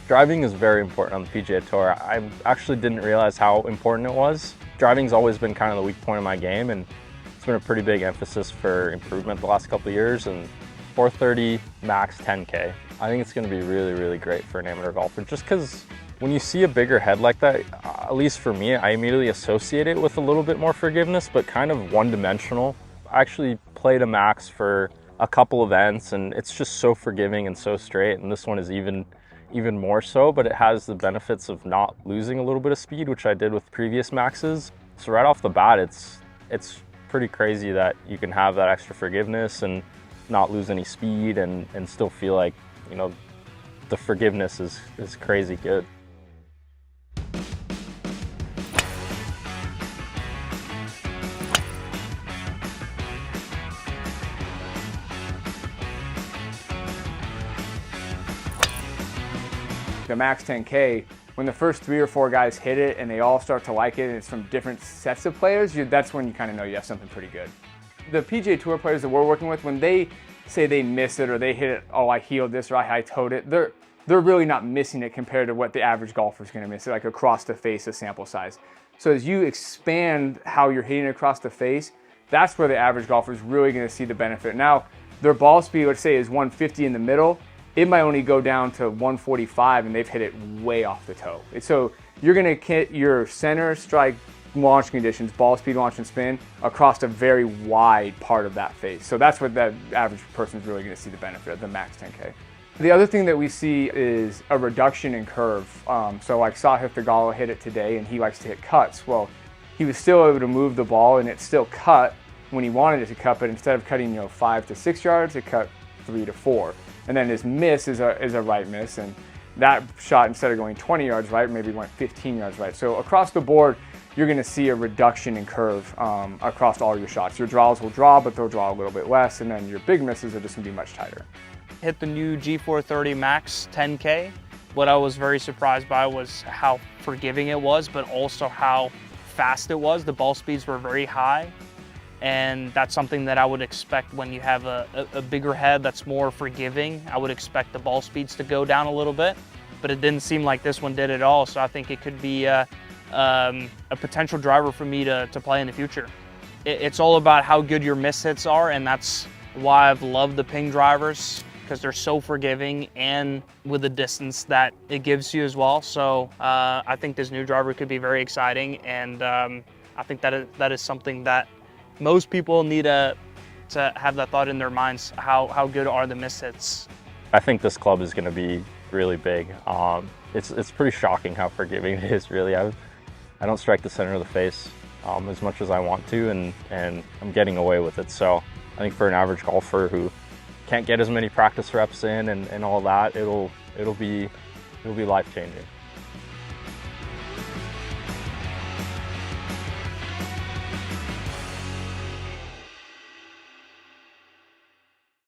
Driving is very important on the PGA Tour. I actually didn't realize how important it was. Driving's always been kind of the weak point of my game, and it's been a pretty big emphasis for improvement the last couple of years. And 430 Max 10K, I think it's going to be really, really great for an amateur golfer, just because when you see a bigger head like that, at least for me, I immediately associate it with a little bit more forgiveness, but kind of one-dimensional. I actually played a Max for a couple events, and it's just so forgiving and so straight, and this one is even more so, but it has the benefits of not losing a little bit of speed, which I did with previous Maxes. So right off the bat, it's pretty crazy that you can have that extra forgiveness and not lose any speed and still feel like, you know, the forgiveness is crazy good. The Max 10K, when the first 3 or 4 guys hit it and they all start to like it and it's from different sets of players, that's when you kind of know you have something pretty good. The PGA Tour players that we're working with, when they say they miss it or they hit it, oh, I heeled this or I high-toed it, they're really not missing it compared to what the average golfer is going to miss it, like across the face of sample size. So as you expand how you're hitting across the face, that's where the average golfer is really going to see the benefit. Now, their ball speed, let's say, is 150 in the middle. It might only go down to 145 and they've hit it way off the toe. So you're gonna hit your center strike launch conditions, ball speed, launch and spin, across a very wide part of that face. So that's what that average person is really gonna see the benefit of the Max 10K. The other thing that we see is a reduction in curve. So like Sahith Theegala hit it today and he likes to hit cuts. Well, he was still able to move the ball and it still cut when he wanted it to cut, but instead of cutting 5 to 6 yards, it cut 3 to 4. And then his miss is a right miss, and that shot, instead of going 20 yards right, maybe went 15 yards right. So across the board, you're gonna see a reduction in curve across all your shots. Your draws will draw, but they'll draw a little bit less, and then your big misses are just gonna be much tighter. Hit the new G430 Max 10K. What I was very surprised by was how forgiving it was, but also how fast it was. The ball speeds were very high. And that's something that I would expect when you have a bigger head that's more forgiving. I would expect the ball speeds to go down a little bit, but it didn't seem like this one did at all. So I think it could be a potential driver for me to play in the future. It's all about how good your miss hits are, and that's why I've loved the ping drivers, because they're so forgiving and with the distance that it gives you as well. So I think this new driver could be very exciting, and I think that is something that most people need to have that thought in their minds. How good are the miss hits? I think this club is going to be really big. It's pretty shocking how forgiving it is, really. I don't strike the center of the face as much as I want to, and I'm getting away with it. So I think for an average golfer who can't get as many practice reps in and all that, it'll be life-changing.